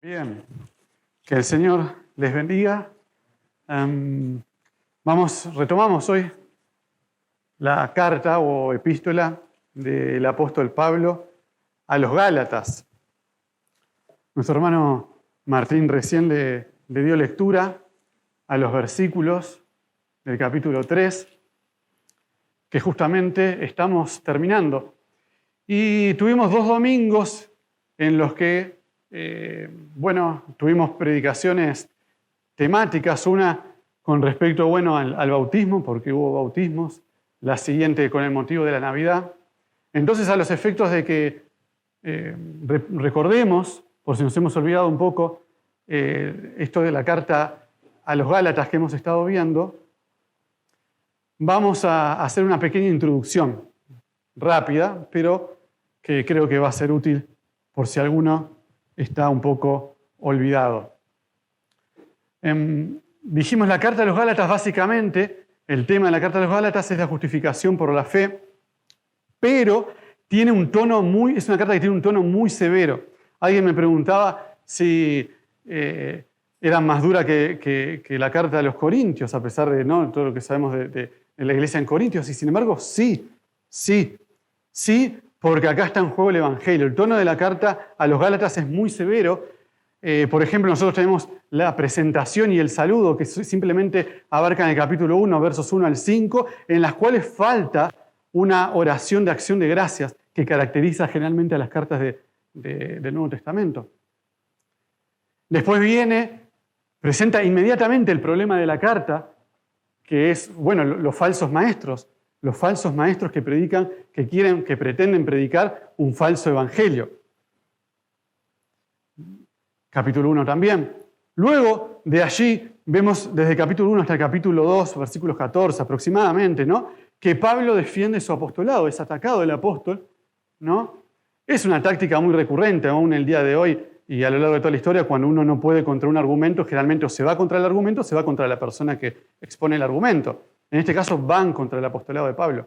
Bien, que el Señor les bendiga. Retomamos hoy la carta o epístola del apóstol Pablo a los Gálatas. Nuestro hermano Martín recién le dio lectura a los versículos del capítulo 3, que justamente estamos terminando. Y tuvimos 2 domingos en los que tuvimos predicaciones temáticas, una con respecto al bautismo, porque hubo bautismos, la siguiente con el motivo de la Navidad. Entonces, a los efectos de que recordemos, por si nos hemos olvidado un poco, esto de la carta a los Gálatas que hemos estado viendo, vamos a hacer una pequeña introducción rápida, pero que creo que va a ser útil por si alguno está un poco olvidado. Dijimos la carta a los Gálatas, básicamente, el tema de la carta a los Gálatas es la justificación por la fe, pero tiene es una carta que tiene un tono muy severo. Alguien me preguntaba si era más dura que la carta a los Corintios, a pesar de todo lo que sabemos de la iglesia en Corintios, y sin embargo, sí, porque acá está en juego el Evangelio. El tono de la carta a los Gálatas es muy severo. Por ejemplo, nosotros tenemos la presentación y el saludo, que simplemente abarcan el capítulo 1, versos 1 al 5, en las cuales falta una oración de acción de gracias que caracteriza generalmente a las cartas del Nuevo Testamento. Después presenta inmediatamente el problema de la carta, que es, los falsos maestros. Los falsos maestros que predican, que pretenden predicar un falso evangelio. Capítulo 1 también. Luego, de allí, vemos desde el capítulo 1 hasta el capítulo 2, versículos 14 aproximadamente, que Pablo defiende su apostolado, es atacado el apóstol, Es una táctica muy recurrente aún el día de hoy y a lo largo de toda la historia, cuando uno no puede contra un argumento, generalmente o se va contra el argumento o se va contra la persona que expone el argumento. En este caso van contra el apostolado de Pablo.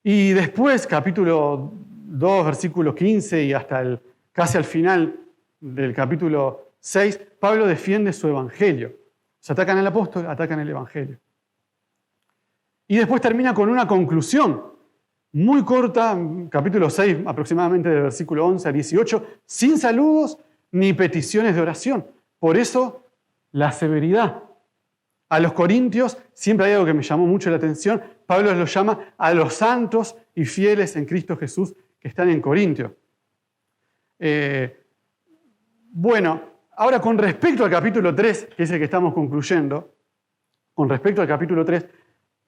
Y después, capítulo 2, versículo 15 y hasta casi al final del capítulo 6, Pablo defiende su evangelio. Se atacan al apóstol, atacan el evangelio. Y después termina con una conclusión muy corta, capítulo 6 aproximadamente del versículo 11 a 18, sin saludos ni peticiones de oración. Por eso, la severidad. A los corintios, siempre hay algo que me llamó mucho la atención, Pablo los llama a los santos y fieles en Cristo Jesús que están en Corintio. Ahora con respecto al capítulo 3, que es el que estamos concluyendo, con respecto al capítulo 3,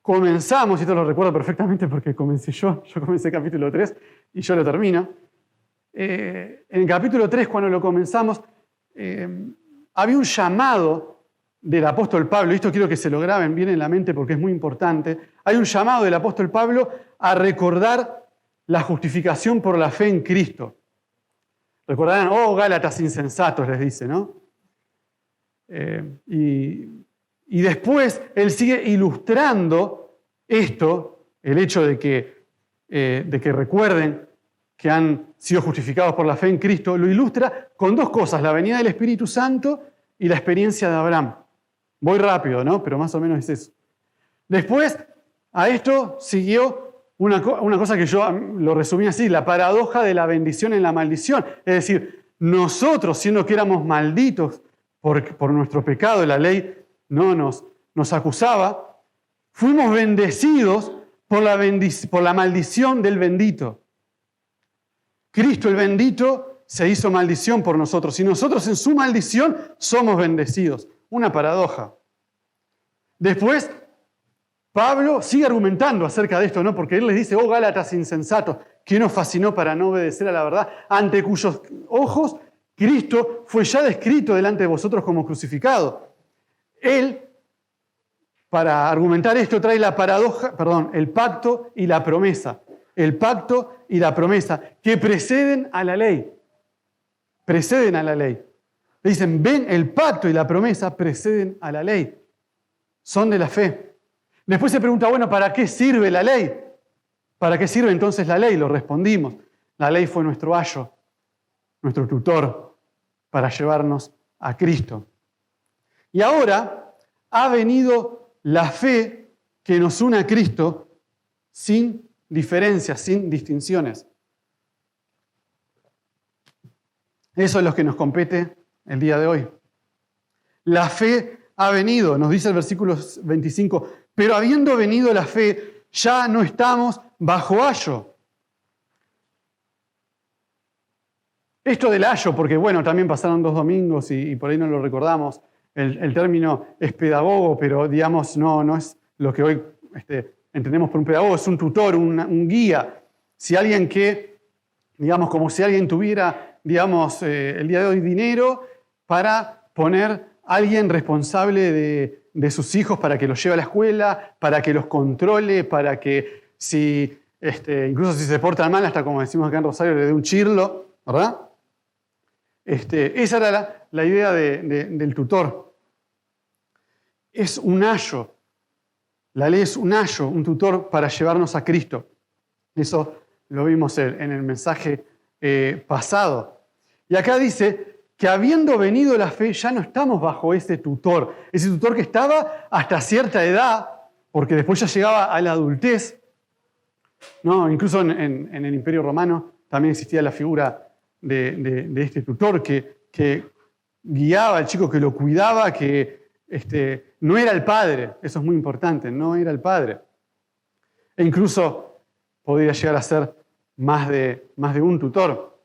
comenzamos, y esto lo recuerdo perfectamente porque comencé yo comencé el capítulo 3 y yo lo termino. En el capítulo 3, cuando lo comenzamos, había un llamado del apóstol Pablo, y esto quiero que se lo graben bien en la mente porque es muy importante. Hay un llamado del apóstol Pablo a recordar la justificación por la fe en Cristo. Recordarán, Gálatas insensatos, les dice, ¿no? Y después él sigue ilustrando esto, el hecho de que recuerden que han sido justificados por la fe en Cristo, lo ilustra con 2 cosas, la venida del Espíritu Santo y la experiencia de Abraham. Voy rápido, ¿no? Pero más o menos es eso. Después, a esto siguió una cosa que yo lo resumí así, la paradoja de la bendición en la maldición. Es decir, nosotros, siendo que éramos malditos por nuestro pecado, la ley no nos acusaba, fuimos bendecidos por la maldición del bendito. Cristo el bendito se hizo maldición por nosotros y nosotros en su maldición somos bendecidos. Una paradoja. Después, Pablo sigue argumentando acerca de esto, porque él les dice, Gálatas insensatos, ¿quién os fascinó para no obedecer a la verdad? Ante cuyos ojos Cristo fue ya descrito delante de vosotros como crucificado. Él, para argumentar esto, trae el pacto y la promesa. El pacto y la promesa, que preceden a la ley. Preceden a la ley. Le dicen, ven, el pacto y la promesa preceden a la ley. Son de la fe. Después se pregunta, ¿para qué sirve la ley? ¿Para qué sirve entonces la ley? Lo respondimos. La ley fue nuestro ayo, nuestro tutor. para llevarnos a Cristo. Y ahora ha venido la fe que nos une a Cristo sin diferencias, sin distinciones. Eso es lo que nos compete el día de hoy. La fe ha venido, nos dice el versículo 25, pero habiendo venido la fe, ya no estamos bajo ayo. Esto del ayo, porque bueno, también pasaron 2 domingos y por ahí no lo recordamos, el término es pedagogo, pero digamos no es lo que hoy entendemos por un pedagogo, es un tutor, un guía. Si alguien que, digamos, como si alguien tuviera, digamos, el día de hoy dinero para poner a alguien responsable de sus hijos para que los lleve a la escuela, para que los controle, para que incluso si se portan mal, hasta como decimos acá en Rosario, le dé un chirlo, ¿verdad? Esa era la idea del tutor. Es un ayo. La ley es un ayo, un tutor para llevarnos a Cristo. Eso lo vimos en el mensaje pasado. Y acá dice que habiendo venido la fe, ya no estamos bajo ese tutor que estaba hasta cierta edad, porque después ya llegaba a la adultez. ¿No? Incluso en el Imperio Romano también existía la figura de este tutor que guiaba al chico, que lo cuidaba, que no era el padre. Eso es muy importante, no era el padre. E incluso podría llegar a ser más de un tutor.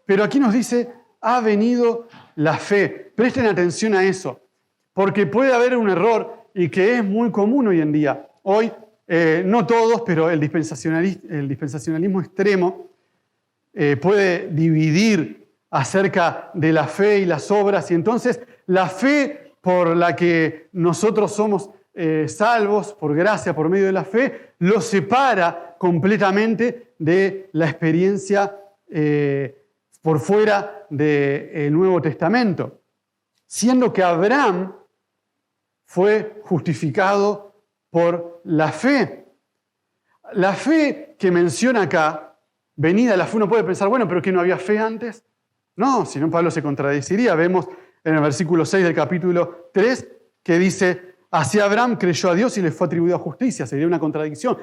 Pero aquí nos dice, ha venido la fe. Presten atención a eso, porque puede haber un error y que es muy común hoy en día. Hoy, no todos, pero el dispensacionalismo extremo puede dividir acerca de la fe y las obras, y entonces la fe por la que nosotros somos salvos, por gracia, por medio de la fe, lo separa completamente de la experiencia por fuera del Nuevo Testamento, siendo que Abraham fue justificado por la fe. La fe que menciona acá, venida la fe, uno puede pensar, bueno, pero ¿que no había fe antes? No, si no Pablo se contradeciría. Vemos en el versículo 6 del capítulo 3 que dice, así Abraham creyó a Dios y le fue atribuido a justicia. Sería una contradicción.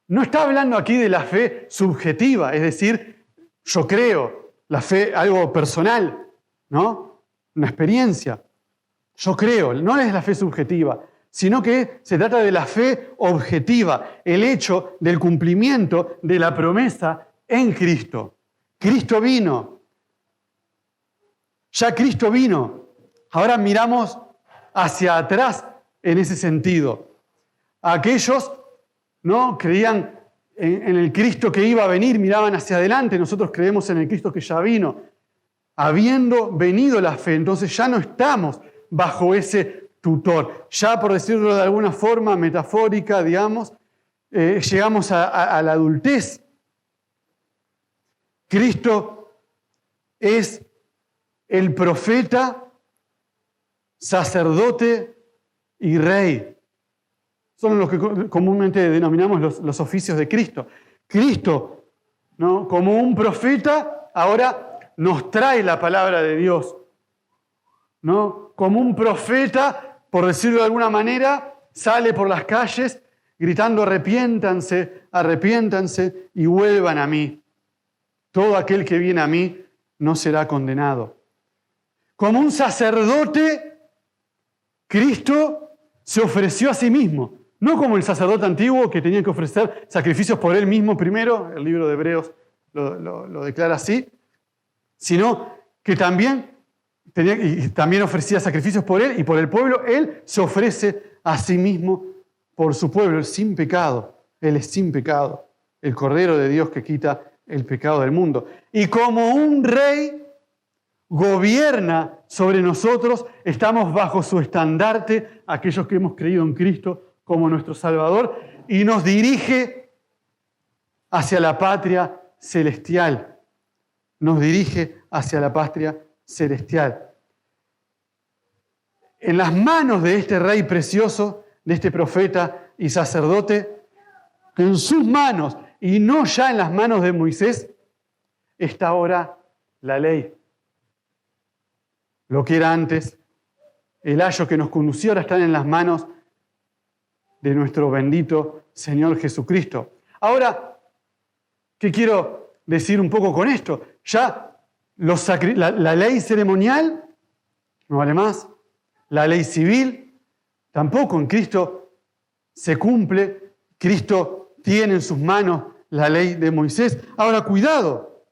No está hablando aquí de la fe subjetiva, es decir, yo creo, la fe, algo personal, ¿no? Una experiencia. Yo creo, no es la fe subjetiva, sino que se trata de la fe objetiva, el hecho del cumplimiento de la promesa en Cristo. Cristo vino. Ya Cristo vino. Ahora miramos hacia atrás en ese sentido. Aquellos, ¿no?, creían en el Cristo que iba a venir, miraban hacia adelante. Nosotros creemos en el Cristo que ya vino. Habiendo venido la fe, entonces ya no estamos bajo ese tutor. Ya, por decirlo de alguna forma metafórica, digamos, llegamos a la adultez. Cristo es el profeta, sacerdote y rey. Son los que comúnmente denominamos los oficios de Cristo. Cristo, ¿no?, como un profeta, ahora nos trae la palabra de Dios, ¿no? Como un profeta, por decirlo de alguna manera, sale por las calles gritando arrepiéntanse, arrepiéntanse y vuelvan a mí. Todo aquel que viene a mí no será condenado. Como un sacerdote, Cristo se ofreció a sí mismo. No como el sacerdote antiguo que tenía que ofrecer sacrificios por él mismo primero, el libro de Hebreos lo declara así, sino que también ofrecía sacrificios por él y por el pueblo. Él se ofrece a sí mismo por su pueblo, sin pecado. Él es sin pecado, el Cordero de Dios que quita el pecado del mundo. Y como un rey gobierna sobre nosotros, estamos bajo su estandarte, aquellos que hemos creído en Cristo como nuestro Salvador, y nos dirige hacia la patria celestial. Nos dirige hacia la patria celestial. En las manos de este rey precioso, de este profeta y sacerdote, en sus manos, y no ya en las manos de Moisés, está ahora la ley. lo que era antes. El ayo que nos condució ahora está en las manos de nuestro bendito Señor Jesucristo. Ahora, ¿qué quiero decir un poco con esto? Ya la ley ceremonial no vale más. La ley civil tampoco. En Cristo se cumple. Cristo tiene en sus manos la ley de Moisés. Ahora, cuidado,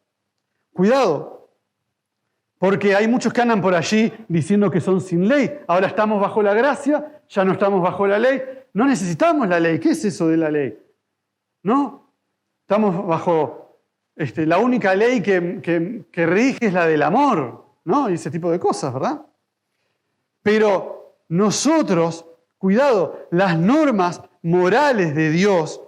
porque hay muchos que andan por allí diciendo que son sin ley. Ahora estamos bajo la gracia, ya no estamos bajo la ley. No necesitamos la ley. ¿Qué es eso de la ley? ¿No? Estamos bajo la única ley que rige es la del amor, ¿no? Y ese tipo de cosas, ¿verdad? Pero nosotros, cuidado, las normas morales de Dios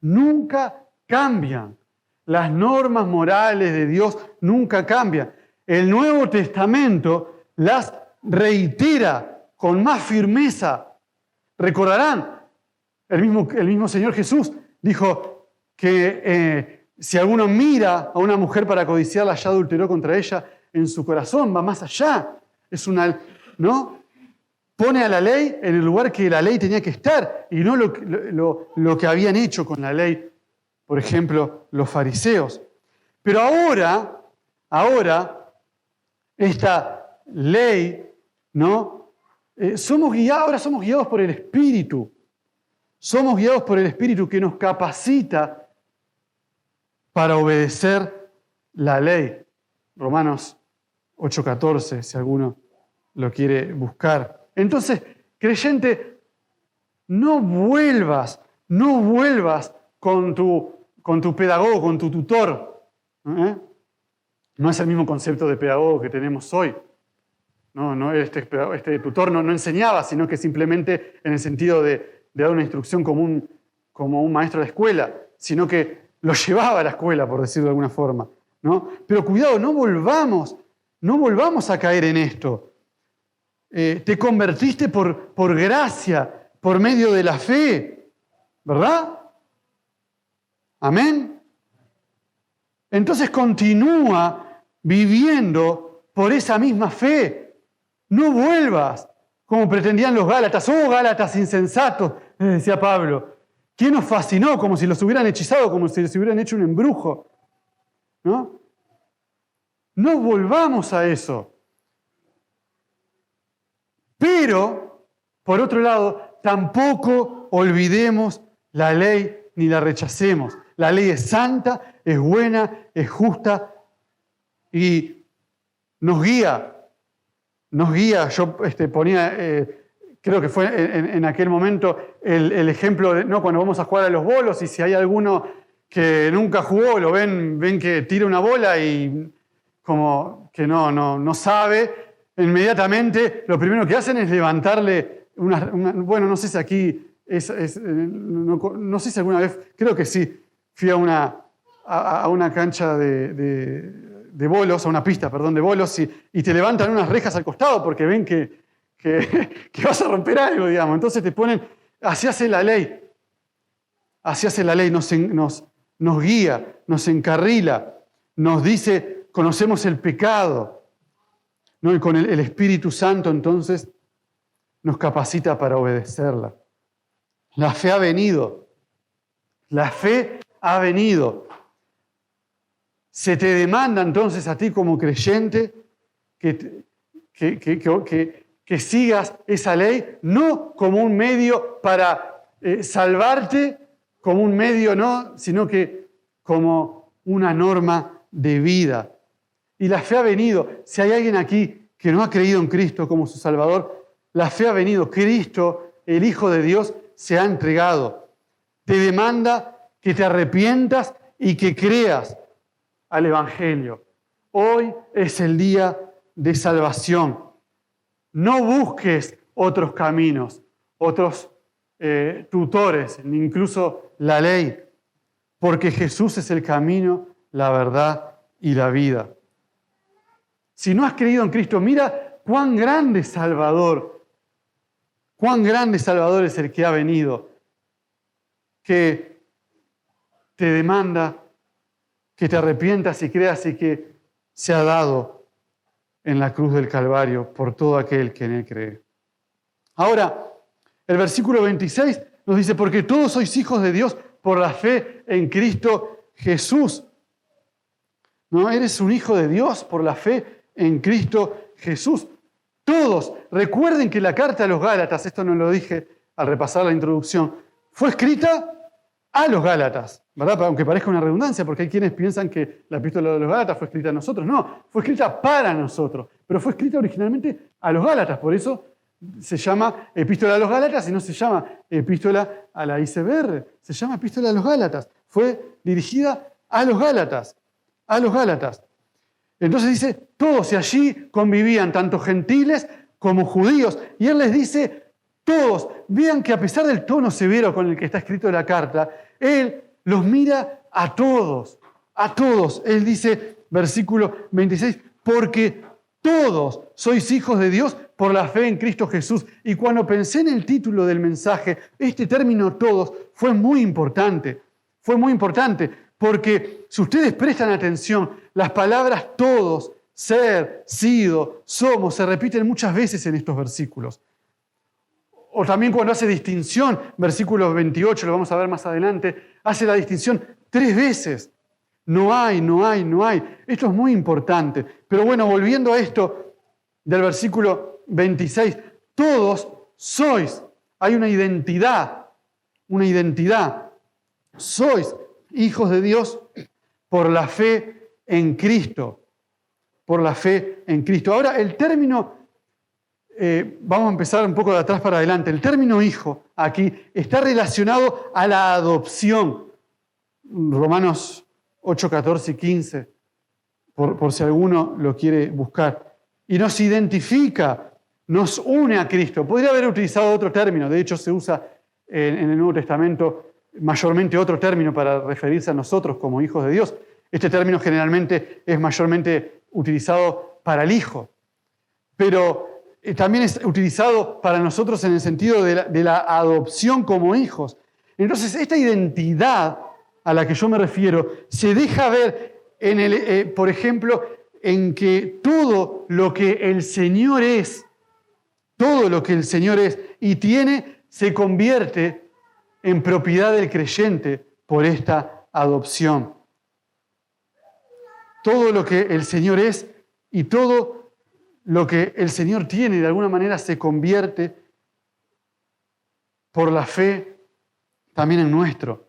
nunca cambian. Las normas morales de Dios nunca cambian. El Nuevo Testamento las reitera con más firmeza. Recordarán, el mismo Señor Jesús dijo que si alguno mira a una mujer para codiciarla, ya adulteró contra ella en su corazón, va más allá. Es una, ¿no? Pone a la ley en el lugar que la ley tenía que estar y no lo que habían hecho con la ley, por ejemplo, los fariseos. Pero ahora, esta ley, ¿no? Ahora somos guiados por el Espíritu. Somos guiados por el Espíritu que nos capacita para obedecer la ley. Romanos 8:14, si alguno lo quiere buscar. Entonces, creyente, no vuelvas con tu pedagogo, con tu tutor. No es el mismo concepto de pedagogo que tenemos hoy. No, este tutor no enseñaba, sino que simplemente en el sentido de dar una instrucción como un maestro de escuela, sino que lo llevaba a la escuela, por decirlo de alguna forma, ¿no? Pero cuidado, no volvamos a caer en esto. Te convertiste por gracia, por medio de la fe, ¿verdad? Amén. Entonces continúa viviendo por esa misma fe. No vuelvas como pretendían los Gálatas. ¡Oh, Gálatas insensatos!, les decía Pablo. ¿Quién nos fascinó? Como si los hubieran hechizado, como si les hubieran hecho un embrujo. ¿No? No volvamos a eso. Pero, por otro lado, tampoco olvidemos la ley ni la rechacemos. La ley es santa, es buena, es justa y nos guía. Yo ponía, creo que fue en aquel momento, el ejemplo de cuando vamos a jugar a los bolos y si hay alguno que nunca jugó, lo ven que tira una bola y como que no sabe, inmediatamente lo primero que hacen es levantarle bueno, no sé si aquí, no sé si alguna vez, creo que sí, fui a una cancha de bolos, a una pista, de bolos, y te levantan unas rejas al costado porque ven que vas a romper algo, digamos. Entonces te ponen, así hace la ley, nos guía, nos encarrila, nos dice, conocemos el pecado, ¿no? Y con el Espíritu Santo entonces nos capacita para obedecerla. La fe ha venido. Se te demanda entonces a ti como creyente que sigas esa ley, no como un medio para salvarte, como un medio, no, sino que como una norma de vida. Y la fe ha venido. Si hay alguien aquí que no ha creído en Cristo como su Salvador, la fe ha venido. Cristo, el Hijo de Dios, se ha entregado. Te demanda que te arrepientas y que creas al Evangelio. Hoy es el día de salvación. No busques otros caminos, otros tutores, incluso la ley, porque Jesús es el camino, la verdad y la vida. Si no has creído en Cristo, mira cuán grande Salvador es el que ha venido, que te demanda que te arrepientas y creas y que se ha dado en la cruz del Calvario por todo aquel que en Él cree. Ahora, el versículo 26 nos dice, porque todos sois hijos de Dios por la fe en Cristo Jesús. ¿No? Eres un hijo de Dios por la fe en Cristo Jesús. Todos. Recuerden que la carta a los Gálatas, esto no lo dije al repasar la introducción, fue escrita a los Gálatas, ¿verdad? Aunque parezca una redundancia, porque hay quienes piensan que la epístola de los Gálatas fue escrita a nosotros. No, fue escrita para nosotros, pero fue escrita originalmente a los Gálatas. Por eso se llama epístola a los Gálatas y no se llama epístola a la ICBR. Se llama epístola a los Gálatas. Fue dirigida a los Gálatas. A los Gálatas. Entonces dice, todos, y allí convivían tanto gentiles como judíos. Y él les dice, todos. Vean que a pesar del tono severo con el que está escrito la carta, él los mira a todos. A todos. Él dice, versículo 26, porque todos sois hijos de Dios por la fe en Cristo Jesús. Y cuando pensé en el título del mensaje, este término todos fue muy importante. Fue muy importante porque si ustedes prestan atención, las palabras todos, ser, sido, somos, se repiten muchas veces en estos versículos. O también cuando hace distinción, versículo 28, lo vamos a ver más adelante, hace la distinción 3 veces. No hay, no hay, no hay. Esto es muy importante. Pero bueno, volviendo a esto del versículo 26, todos sois. Hay una identidad. Sois hijos de Dios por la fe en Cristo. Por la fe en Cristo. Ahora, el término, vamos a empezar un poco de atrás para adelante. El término hijo aquí está relacionado a la adopción. Romanos 8, 14 y 15, por si alguno lo quiere buscar. Y nos identifica, nos une a Cristo. Podría haber utilizado otro término, de hecho se usa en el Nuevo Testamento mayormente otro término para referirse a nosotros como hijos de Dios. Este término generalmente es mayormente utilizado para el hijo, pero también es utilizado para nosotros en el sentido de la adopción como hijos. Entonces, esta identidad a la que yo me refiero se deja ver, por ejemplo, en que todo lo que el Señor es y tiene, se convierte en propiedad del creyente por esta adopción. Todo lo que el Señor es y todo lo que el Señor tiene, de alguna manera se convierte por la fe también en nuestro.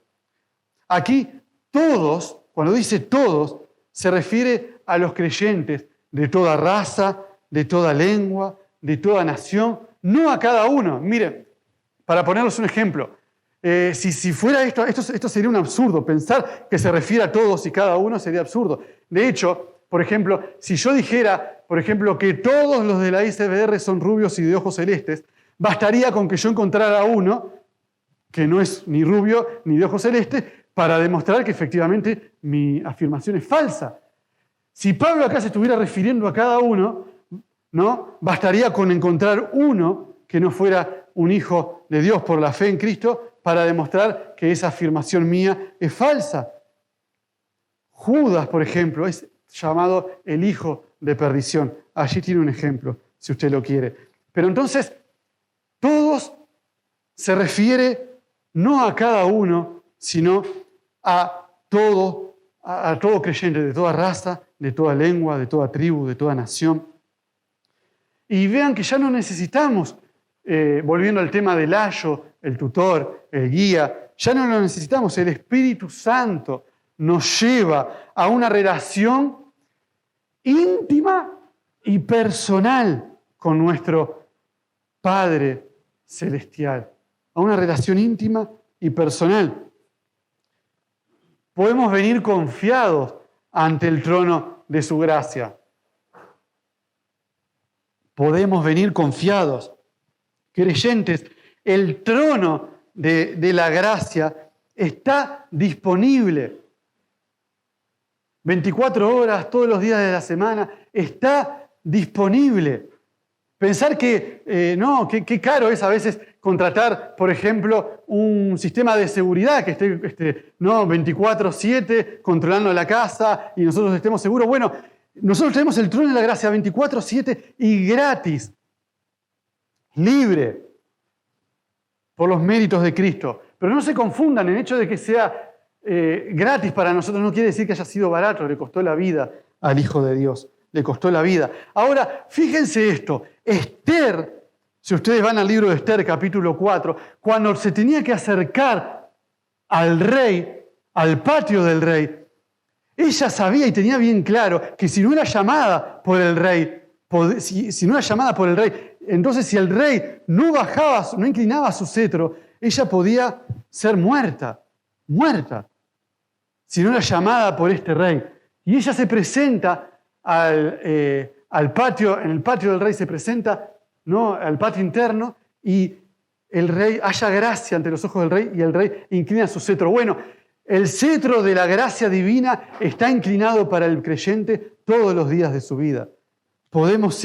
Aquí todos, cuando dice todos, se refiere a los creyentes de toda raza, de toda lengua, de toda nación, no a cada uno. Miren, para ponerles un ejemplo, si fuera esto sería un absurdo. Pensar que se refiere a todos y cada uno sería absurdo. De hecho, por ejemplo, si yo dijera, por ejemplo, que todos los de la ICBR son rubios y de ojos celestes, bastaría con que yo encontrara uno que no es ni rubio ni de ojos celestes para demostrar que efectivamente mi afirmación es falsa. Si Pablo acá se estuviera refiriendo a cada uno, ¿no? Bastaría con encontrar uno que no fuera un hijo de Dios por la fe en Cristo para demostrar que esa afirmación mía es falsa. Judas, por ejemplo, es llamado el hijo de perdición. Allí tiene un ejemplo, si usted lo quiere. Pero entonces, todos se refiere no a cada uno, sino a todo creyente de toda raza, de toda lengua, de toda tribu, de toda nación. Y vean que ya no necesitamos, volviendo al tema del ayo, el tutor, el guía, ya no lo necesitamos. El Espíritu Santo nos lleva a una relación íntima y personal con nuestro Padre Celestial. A una relación íntima y personal. Podemos venir confiados ante el trono de su gracia. Podemos venir confiados, creyentes. El trono de la gracia está disponible. 24 horas, todos los días de la semana, está disponible. Pensar que, qué caro es a veces contratar, por ejemplo, un sistema de seguridad que esté 24/7 controlando la casa y nosotros estemos seguros. Bueno, Nosotros tenemos el trono de la gracia 24/7 y gratis, libre, por los méritos de Cristo. Pero no se confundan, el hecho de que sea gratis para nosotros no quiere decir que haya sido barato, le costó la vida al Hijo de Dios, le costó la vida. Ahora, fíjense esto, Esther, si ustedes van al libro de Esther, capítulo 4, cuando se tenía que acercar al rey, al patio del rey, ella sabía y tenía bien claro que si no era llamada por el rey, entonces si el rey no bajaba, no inclinaba su cetro, ella podía ser muerta, si no era llamada por este rey. Y ella se presenta al patio, en el patio del rey se presenta, ¿no?, al patio interno, y el rey halla gracia ante los ojos del rey y el rey inclina su cetro. Bueno, el cetro de la gracia divina está inclinado para el creyente todos los días de su vida. Podemos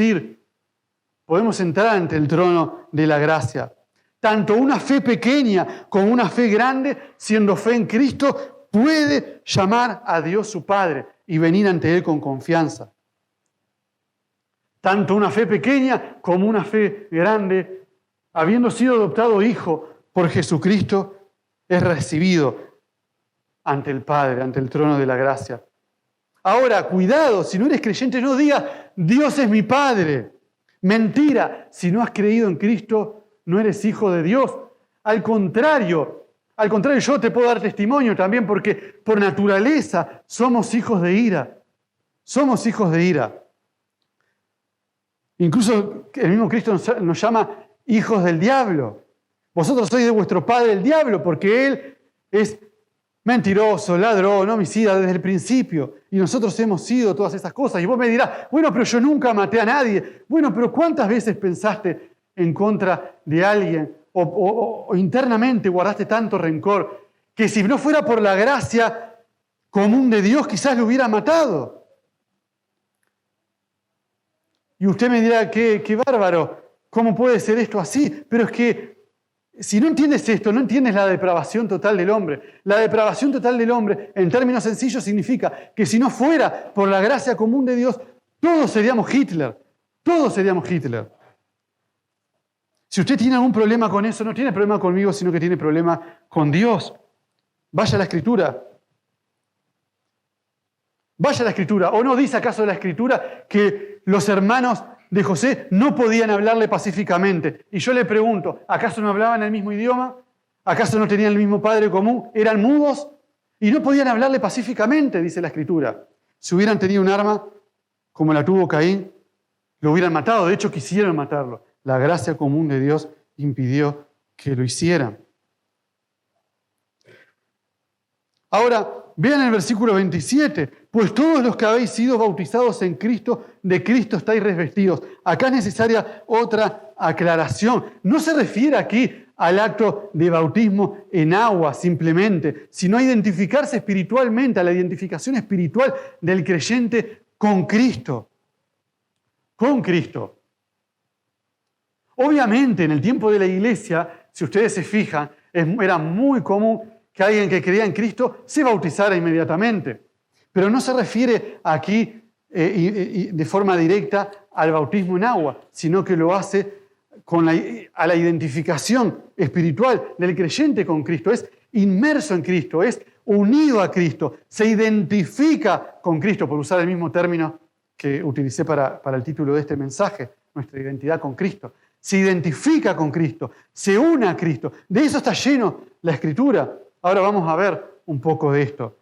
entrar ante el trono de la gracia. Tanto una fe pequeña como una fe grande, siendo fe en Cristo, puede llamar a Dios su Padre y venir ante Él con confianza. Tanto una fe pequeña como una fe grande, habiendo sido adoptado hijo por Jesucristo, es recibido ante el Padre, ante el trono de la gracia. Ahora, cuidado, si no eres creyente, no digas, Dios es mi Padre. Mentira, si no has creído en Cristo, no eres hijo de Dios. Al contrario, yo te puedo dar testimonio también porque por naturaleza somos hijos de ira. Somos hijos de ira. Incluso el mismo Cristo nos llama hijos del diablo. Vosotros sois de vuestro padre el diablo porque él es mentiroso, ladrón, homicida desde el principio. Y nosotros hemos sido todas esas cosas. Y vos me dirás, bueno, pero yo nunca maté a nadie. Bueno, pero ¿cuántas veces pensaste en contra de alguien o internamente guardaste tanto rencor que si no fuera por la gracia común de Dios quizás lo hubiera matado? Y usted me dirá, qué bárbaro, ¿cómo puede ser esto así? Pero es que si no entiendes esto, no entiendes la depravación total del hombre. La depravación total del hombre, en términos sencillos, significa que si no fuera por la gracia común de Dios, todos seríamos Hitler. Todos seríamos Hitler. Si usted tiene algún problema con eso, no tiene problema conmigo, sino que tiene problema con Dios. Vaya a la Escritura. Vaya a la Escritura. ¿O no dice acaso la Escritura que los hermanos de José no podían hablarle pacíficamente? Y yo le pregunto, ¿acaso no hablaban el mismo idioma? ¿Acaso no tenían el mismo padre común? ¿Eran mudos? Y no podían hablarle pacíficamente, dice la Escritura. Si hubieran tenido un arma como la tuvo Caín, lo hubieran matado. De hecho, quisieron matarlo. La gracia común de Dios impidió que lo hicieran. Ahora, vean el versículo 27. Pues todos los que habéis sido bautizados en Cristo, de Cristo estáis revestidos. Acá es necesaria otra aclaración. No se refiere aquí al acto de bautismo en agua simplemente, sino a identificarse espiritualmente, a la identificación espiritual del creyente con Cristo. Con Cristo. Obviamente, en el tiempo de la iglesia, si ustedes se fijan, era muy común que alguien que creía en Cristo se bautizara inmediatamente. Pero no se refiere aquí de forma directa al bautismo en agua, sino que lo hace a la identificación espiritual del creyente con Cristo. Es inmerso en Cristo, es unido a Cristo, se identifica con Cristo, por usar el mismo término que utilicé para el título de este mensaje, nuestra identidad con Cristo. Se identifica con Cristo, se une a Cristo. De eso está lleno la Escritura. Ahora vamos a ver un poco de esto.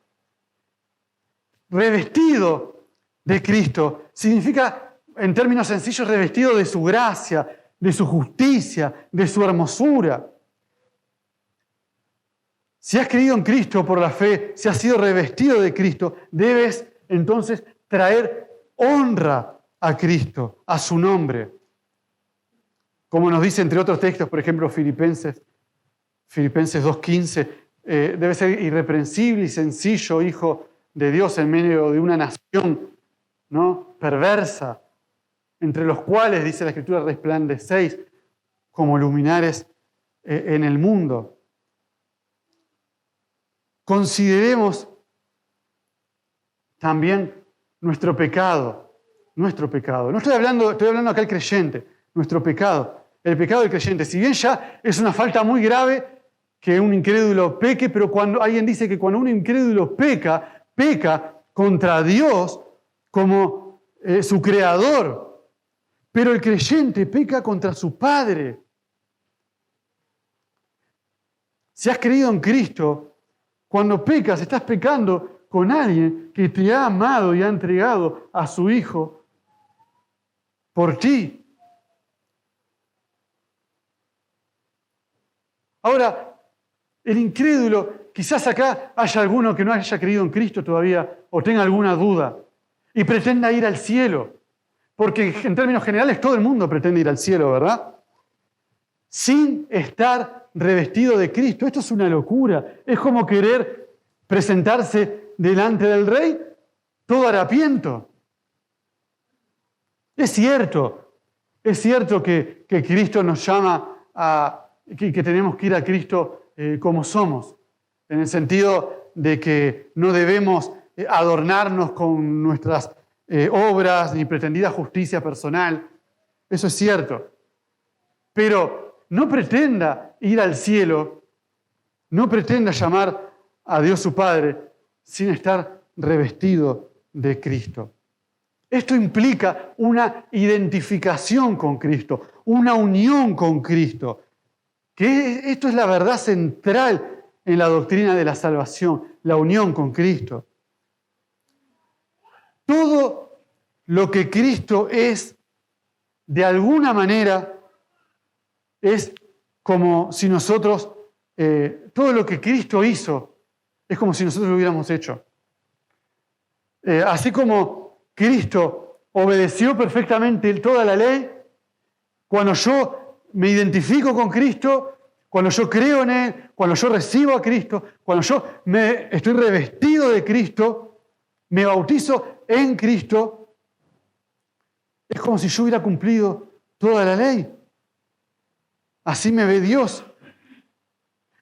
Revestido de Cristo significa, en términos sencillos, revestido de su gracia, de su justicia, de su hermosura. Si has creído en Cristo por la fe, si has sido revestido de Cristo, debes entonces traer honra a Cristo, a su nombre. Como nos dice entre otros textos, por ejemplo, Filipenses 2:15, debe ser irreprensible y sencillo hijo de Dios en medio de una nación, ¿no?, perversa, entre los cuales, dice la Escritura, resplandecéis como luminares en el mundo. Consideremos también nuestro pecado. Nuestro pecado. No estoy hablando acá del creyente, nuestro pecado. El pecado del creyente. Si bien ya es una falta muy grave que un incrédulo peque, pero cuando alguien dice que cuando un incrédulo peca contra Dios como su creador. Pero el creyente peca contra su Padre. Si has creído en Cristo, cuando pecas, estás pecando con alguien que te ha amado y ha entregado a su Hijo por ti. Ahora, el incrédulo, quizás acá haya alguno que no haya creído en Cristo todavía o tenga alguna duda y pretenda ir al cielo, porque en términos generales todo el mundo pretende ir al cielo, ¿verdad? Sin estar revestido de Cristo. Esto es una locura. Es como querer presentarse delante del Rey todo harapiento. Es cierto que Cristo nos llama que tenemos que ir a Cristo como somos, en el sentido de que no debemos adornarnos con nuestras obras ni pretendida justicia personal. Eso es cierto. Pero no pretenda ir al cielo, no pretenda llamar a Dios su Padre sin estar revestido de Cristo. Esto implica una identificación con Cristo, una unión con Cristo. Que esto es la verdad central en la doctrina de la salvación, la unión con Cristo. Todo lo que Cristo es, de alguna manera, es como si nosotros, todo lo que Cristo hizo, es como si nosotros lo hubiéramos hecho. Así como Cristo obedeció perfectamente toda la ley, cuando yo me identifico con Cristo, cuando yo creo en Él, cuando yo recibo a Cristo, cuando yo estoy revestido de Cristo, me bautizo en Cristo, es como si yo hubiera cumplido toda la ley. Así me ve Dios.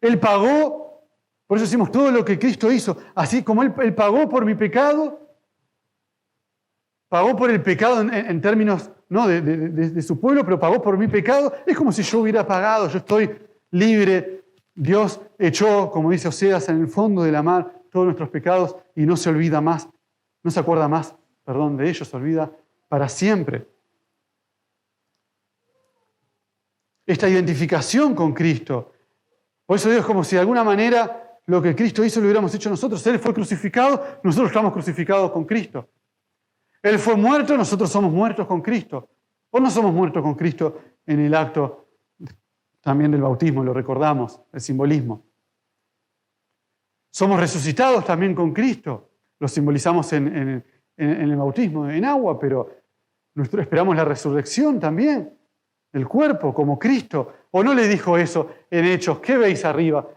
Él pagó, por eso decimos todo lo que Cristo hizo, así como Él pagó por mi pecado, pagó por el pecado en términos no de su pueblo, pero pagó por mi pecado. Es como si yo hubiera pagado, yo estoy libre. Dios echó, como dice Oseas, en el fondo de la mar todos nuestros pecados y no se olvida más, no se acuerda más, de ellos, se olvida para siempre. Esta identificación con Cristo. Por eso Dios es como si de alguna manera lo que Cristo hizo lo hubiéramos hecho nosotros. Él fue crucificado, nosotros estamos crucificados con Cristo. Él fue muerto, nosotros somos muertos con Cristo. O no somos muertos con Cristo en el acto también del bautismo, lo recordamos, el simbolismo. Somos resucitados también con Cristo. Lo simbolizamos en el bautismo, en agua, pero nosotros esperamos la resurrección también, el cuerpo como Cristo. ¿O no le dijo eso en Hechos? ¿Qué veis arriba?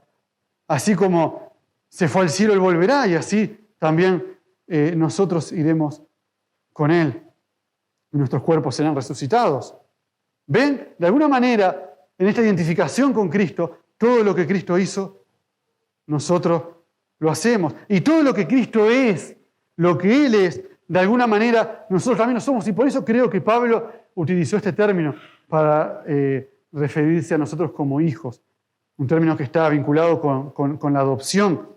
Así como se fue al cielo, Él volverá, y así también nosotros iremos con Él, y nuestros cuerpos serán resucitados. ¿Ven? De alguna manera, en esta identificación con Cristo, todo lo que Cristo hizo, nosotros lo hacemos. Y todo lo que Cristo es, lo que Él es, de alguna manera, nosotros también lo somos. Y por eso creo que Pablo utilizó este término para referirse a nosotros como hijos. Un término que está vinculado con la adopción.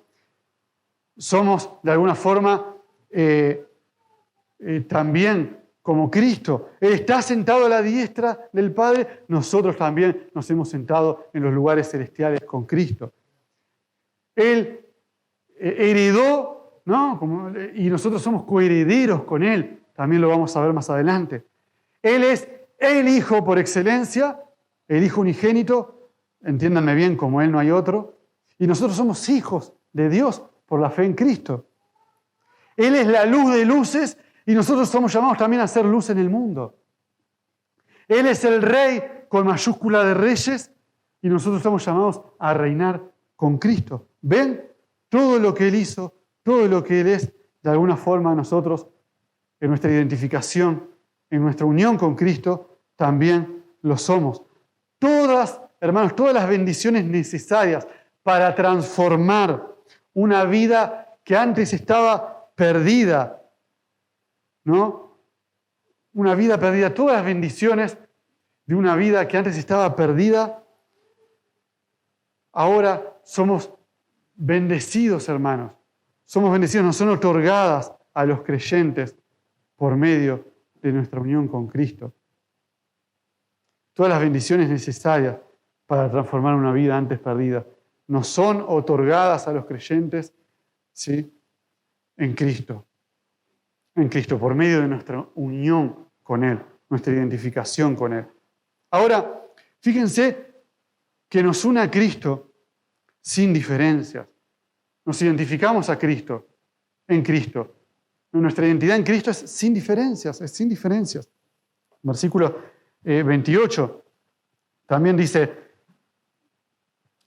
Somos, de alguna forma, también como Cristo. Él está sentado a la diestra del Padre, nosotros también nos hemos sentado en los lugares celestiales con Cristo. Él heredó, ¿no? Y nosotros somos coherederos con Él, también lo vamos a ver más adelante. Él es el Hijo por excelencia, el Hijo unigénito, entiéndanme bien, como Él no hay otro, y nosotros somos hijos de Dios por la fe en Cristo. Él es la luz de luces, y nosotros somos llamados también a ser luz en el mundo. Él es el Rey con mayúscula de reyes y nosotros estamos llamados a reinar con Cristo. ¿Ven? Todo lo que Él hizo, todo lo que Él es, de alguna forma nosotros, en nuestra identificación, en nuestra unión con Cristo, también lo somos. Todas, hermanos, todas las bendiciones necesarias para transformar una vida que antes estaba perdida, ¿no? Una vida perdida, todas las bendiciones de una vida que antes estaba perdida, ahora somos bendecidos, hermanos. Somos bendecidos, nos son otorgadas a los creyentes por medio de nuestra unión con Cristo. Todas las bendiciones necesarias para transformar una vida antes perdida nos son otorgadas a los creyentes, ¿sí? En Cristo. En Cristo, por medio de nuestra unión con Él, nuestra identificación con Él. Ahora, fíjense que nos une a Cristo sin diferencias. Nos identificamos a Cristo, en Cristo. Nuestra identidad en Cristo es sin diferencias, es sin diferencias. Versículo 28 también dice,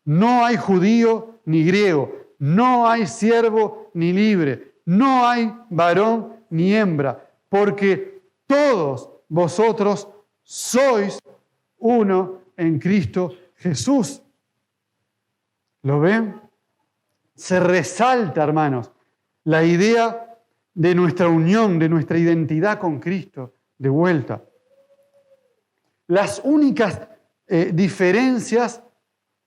no hay judío ni griego, no hay siervo ni libre, no hay varón ni hembra, porque todos vosotros sois uno en Cristo Jesús. ¿Lo ven? Se resalta, hermanos, la idea de nuestra unión, de nuestra identidad con Cristo, de vuelta. Las únicas diferencias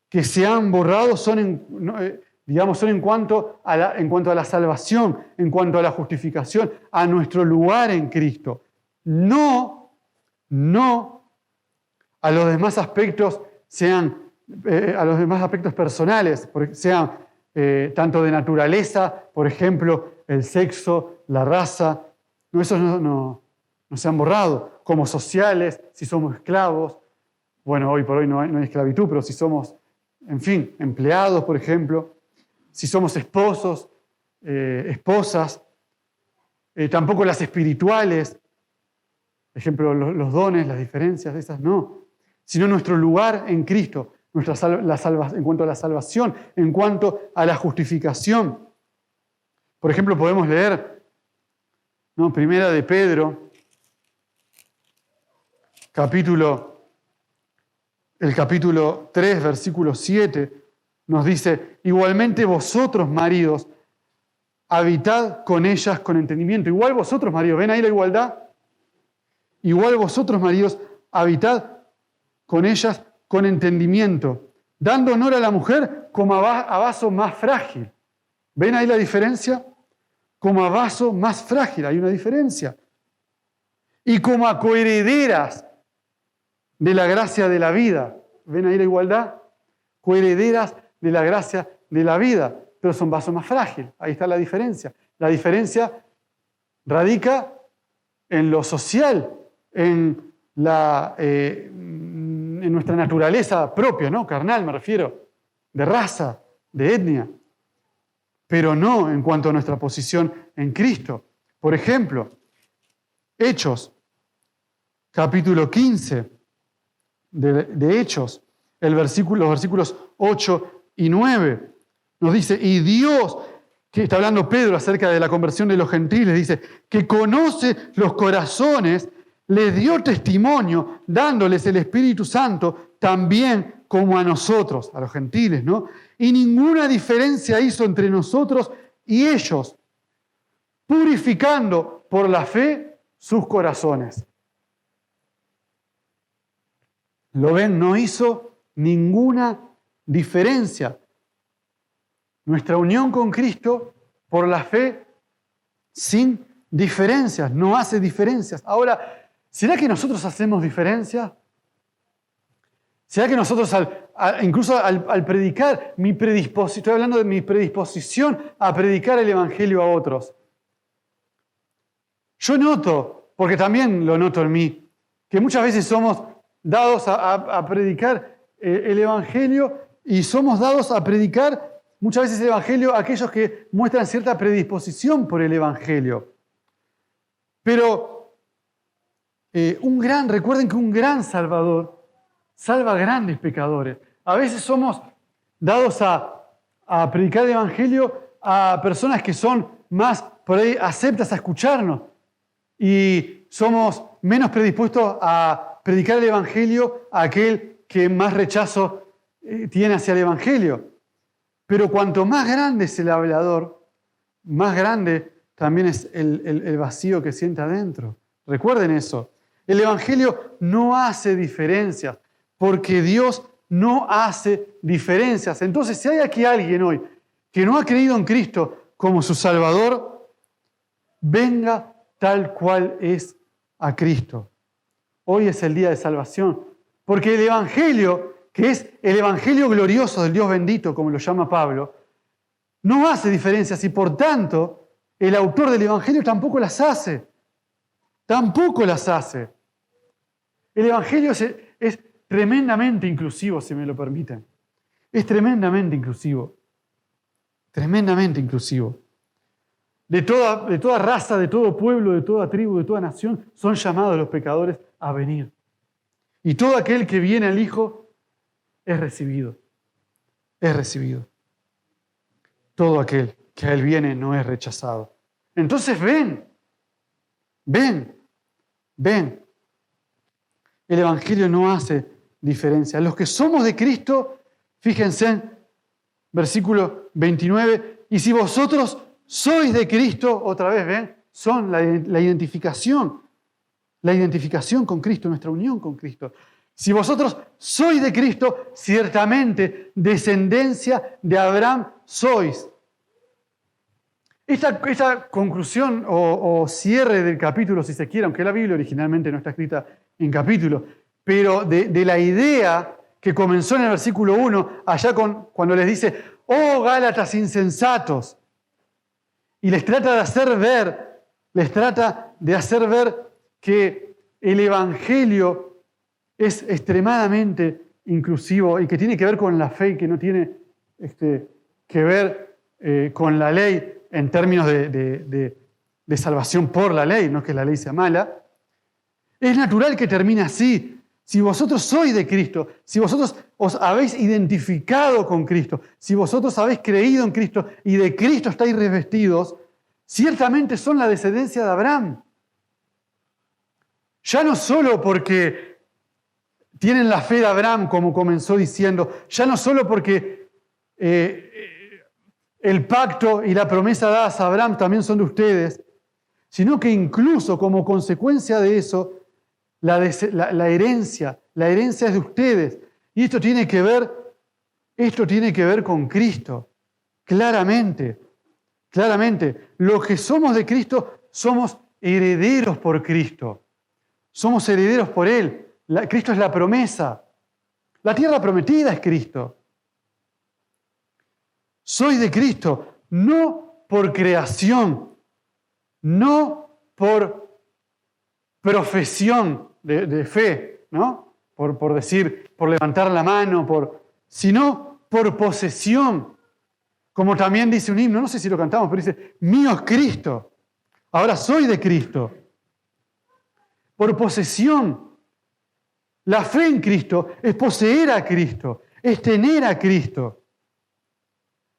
que se han borrado son en cuanto a la salvación, en cuanto a la justificación, a nuestro lugar en Cristo. No a los demás aspectos a los demás aspectos personales, sean tanto de naturaleza, por ejemplo, el sexo, la raza. No, esos no se han borrado. Como sociales, si somos esclavos. Bueno, hoy por hoy no hay esclavitud, pero si somos, en fin, empleados, por ejemplo. Si somos esposos, esposas. Tampoco las espirituales. Por ejemplo, los dones, las diferencias, esas no. Sino nuestro lugar en Cristo. En cuanto a la salvación, en cuanto a la justificación. Por ejemplo, podemos leer, ¿no? Primera de Pedro, el capítulo 3, versículo 7, nos dice, igualmente vosotros, maridos, habitad con ellas con entendimiento. Igual vosotros, maridos, ¿ven ahí la igualdad? Igual vosotros, maridos, habitad con ellas con entendimiento, dando honor a la mujer como a vaso más frágil. ¿Ven ahí la diferencia? Como a vaso más frágil, hay una diferencia. Y como a coherederas de la gracia de la vida. ¿Ven ahí la igualdad? Coherederas de la gracia de la vida, pero son vaso más frágil. Ahí está la diferencia. La diferencia radica en lo social, en nuestra naturaleza propia, ¿no? Carnal me refiero, de raza, de etnia, pero no en cuanto a nuestra posición en Cristo. Por ejemplo, Hechos, capítulo 15 de Hechos, los versículos 8 y 9, nos dice, y Dios, que está hablando Pedro acerca de la conversión de los gentiles, dice, que conoce los corazones, les dio testimonio, dándoles el Espíritu Santo, también como a nosotros, a los gentiles, ¿no? Y ninguna diferencia hizo entre nosotros y ellos, purificando por la fe sus corazones. ¿Lo ven? No hizo ninguna diferencia. Nuestra unión con Cristo por la fe sin diferencias, no hace diferencias. Ahora, ¿será que nosotros hacemos diferencia? ¿Será que nosotros, incluso al predicar, estoy hablando de mi predisposición a predicar el Evangelio a otros? Yo noto, porque también lo noto en mí, que muchas veces somos dados a predicar el Evangelio y somos dados a predicar muchas veces el Evangelio a aquellos que muestran cierta predisposición por el Evangelio. Pero recuerden que un gran Salvador salva grandes pecadores. A veces somos dados a predicar el Evangelio a personas que son más, por ahí, aceptas a escucharnos. Y somos menos predispuestos a predicar el Evangelio a aquel que más rechazo tiene hacia el Evangelio. Pero cuanto más grande es el hablador, más grande también es el vacío que siente adentro. Recuerden eso. El Evangelio no hace diferencias, porque Dios no hace diferencias. Entonces, si hay aquí alguien hoy que no ha creído en Cristo como su Salvador, venga tal cual es a Cristo. Hoy es el día de salvación, porque el Evangelio, que es el Evangelio glorioso del Dios bendito, como lo llama Pablo, no hace diferencias y por tanto el autor del Evangelio tampoco las hace. Tampoco las hace. El Evangelio es tremendamente inclusivo, si me lo permiten. Es tremendamente inclusivo. Tremendamente inclusivo. De toda raza, de todo pueblo, de toda tribu, de toda nación, son llamados los pecadores a venir. Y todo aquel que viene al Hijo es recibido. Es recibido. Todo aquel que a Él viene no es rechazado. Entonces ven. El Evangelio no hace diferencia. Los que somos de Cristo, fíjense en versículo 29, y si vosotros sois de Cristo, otra vez ven, son la identificación con Cristo, nuestra unión con Cristo. Si vosotros sois de Cristo, ciertamente descendencia de Abraham sois. Esta conclusión o cierre del capítulo, si se quiere, aunque la Biblia originalmente no está escrita en capítulo, pero de la idea que comenzó en el versículo 1, allá cuando les dice, oh Gálatas insensatos, y les trata de hacer ver que el Evangelio es extremadamente inclusivo y que tiene que ver con la fe y que no tiene que ver con la ley en términos de salvación por la ley, no es que la ley sea mala. Es natural que termine así. Si vosotros sois de Cristo, si vosotros os habéis identificado con Cristo, si vosotros habéis creído en Cristo y de Cristo estáis revestidos, ciertamente son la descendencia de Abraham. Ya no solo porque tienen la fe de Abraham, como comenzó diciendo, ya no solo porque el pacto y la promesa dadas a Abraham también son de ustedes, sino que incluso como consecuencia de eso, la herencia es de ustedes. Y esto tiene que ver con Cristo, claramente. Los que somos de Cristo somos herederos por Cristo. Somos herederos por Él. Cristo es la promesa. La tierra prometida es Cristo. Soy de Cristo, no por creación, no por profesión de fe, ¿no? Por decir, por levantar la mano, sino por posesión. Como también dice un himno, no sé si lo cantamos, pero dice, mío es Cristo, ahora soy de Cristo. Por posesión. La fe en Cristo es poseer a Cristo, es tener a Cristo.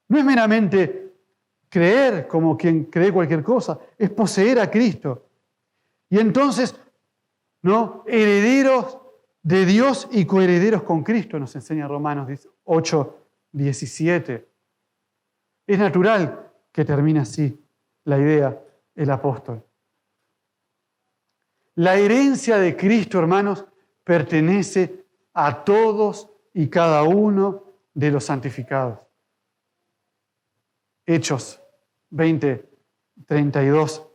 No es meramente creer como quien cree cualquier cosa, es poseer a Cristo. Y entonces, ¿no? Herederos de Dios y coherederos con Cristo, nos enseña Romanos 8:17. Es natural que termine así la idea el apóstol. La herencia de Cristo, hermanos, pertenece a todos y cada uno de los santificados. Hechos 20:32,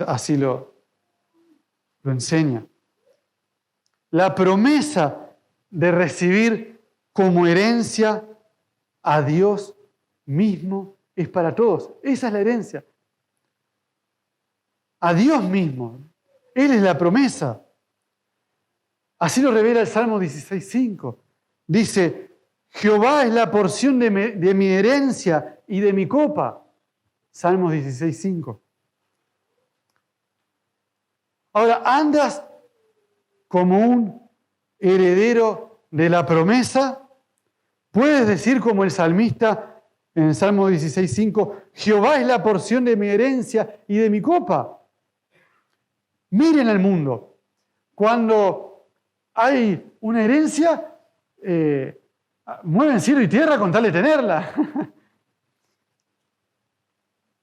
así lo enseña. La promesa de recibir como herencia a Dios mismo es para todos. Esa es la herencia. A Dios mismo. Él es la promesa. Así lo revela el Salmo 16:5. Dice, Jehová es la porción de mi herencia y de mi copa. Salmos 16:5. Ahora, ¿andas como un heredero de la promesa? ¿Puedes decir como el salmista en el Salmo 16:5, Jehová es la porción de mi herencia y de mi copa? Miren al mundo. Cuando hay una herencia, mueven cielo y tierra con tal de tenerla.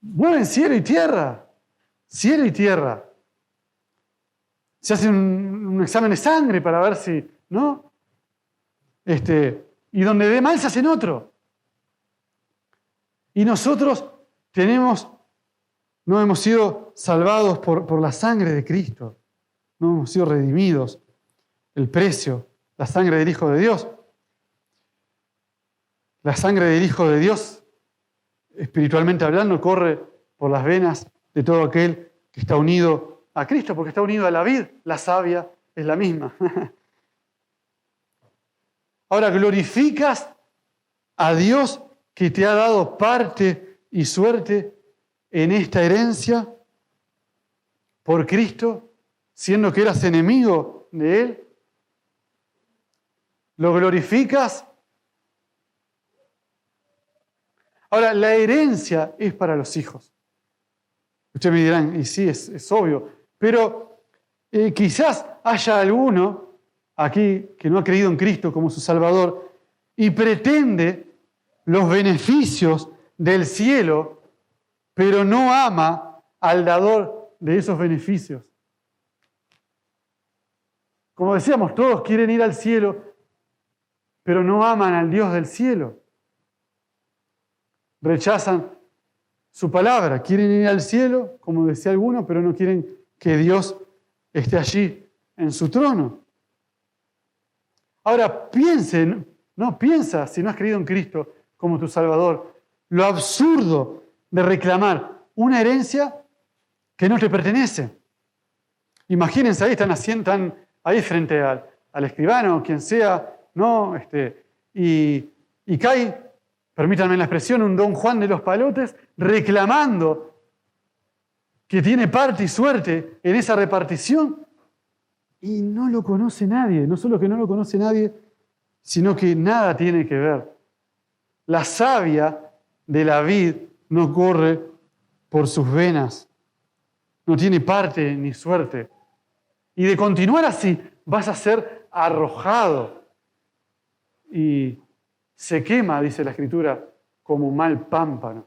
mueven cielo y tierra. Cielo y tierra. Se hace un examen de sangre para ver si, ¿no? Y donde dé mal se hacen otro. Y nosotros no hemos sido salvados por la sangre de Cristo. No hemos sido redimidos. El precio, la sangre del Hijo de Dios. La sangre del Hijo de Dios, espiritualmente hablando, corre por las venas de todo aquel que está unido a Cristo, porque está unido a la vid. La savia es la misma. Ahora, glorificas a Dios que te ha dado parte y suerte en esta herencia por Cristo, siendo que eras enemigo de Él. ¿Lo glorificas? Ahora, la herencia es para los hijos. Ustedes me dirán, y sí, es obvio, pero quizás haya alguno aquí que no ha creído en Cristo como su Salvador y pretende los beneficios del cielo, pero no ama al dador de esos beneficios. Como decíamos, todos quieren ir al cielo, pero no aman al Dios del cielo. Rechazan su palabra, quieren ir al cielo, como decía alguno, pero no quieren que Dios esté allí en su trono. Ahora piensa, si no has creído en Cristo como tu Salvador, lo absurdo de reclamar una herencia que no te pertenece. Imagínense, ahí están ahí frente al escribano, quien sea, ¿no? Y cae, permítanme la expresión, un Don Juan de los Palotes reclamando que tiene parte y suerte en esa repartición y no lo conoce nadie. No solo que no lo conoce nadie, sino que nada tiene que ver. La savia de la vid no corre por sus venas, no tiene parte ni suerte. Y de continuar así, vas a ser arrojado y se quema, dice la Escritura, como mal pámpano.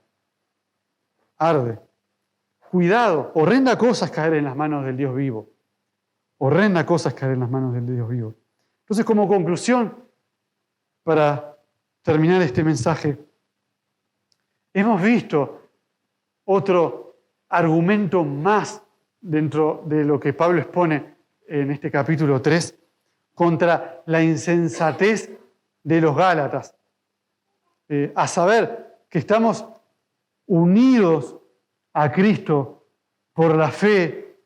Arde. Cuidado, horrenda cosa es caer en las manos del Dios vivo. Horrenda cosa es caer en las manos del Dios vivo. Entonces, como conclusión, para terminar este mensaje, hemos visto otro argumento más dentro de lo que Pablo expone en este capítulo 3 contra la insensatez de los Gálatas. A saber que estamos unidos a Cristo por la fe,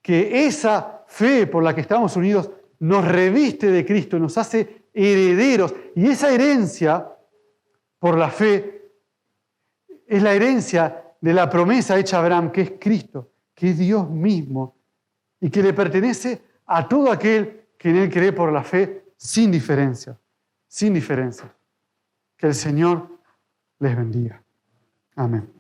que esa fe por la que estamos unidos nos reviste de Cristo, nos hace herederos, y esa herencia por la fe es la herencia de la promesa hecha a Abraham, que es Cristo, que es Dios mismo, y que le pertenece a todo aquel que en Él cree por la fe, sin diferencia, sin diferencia. Que el Señor les bendiga. Amén.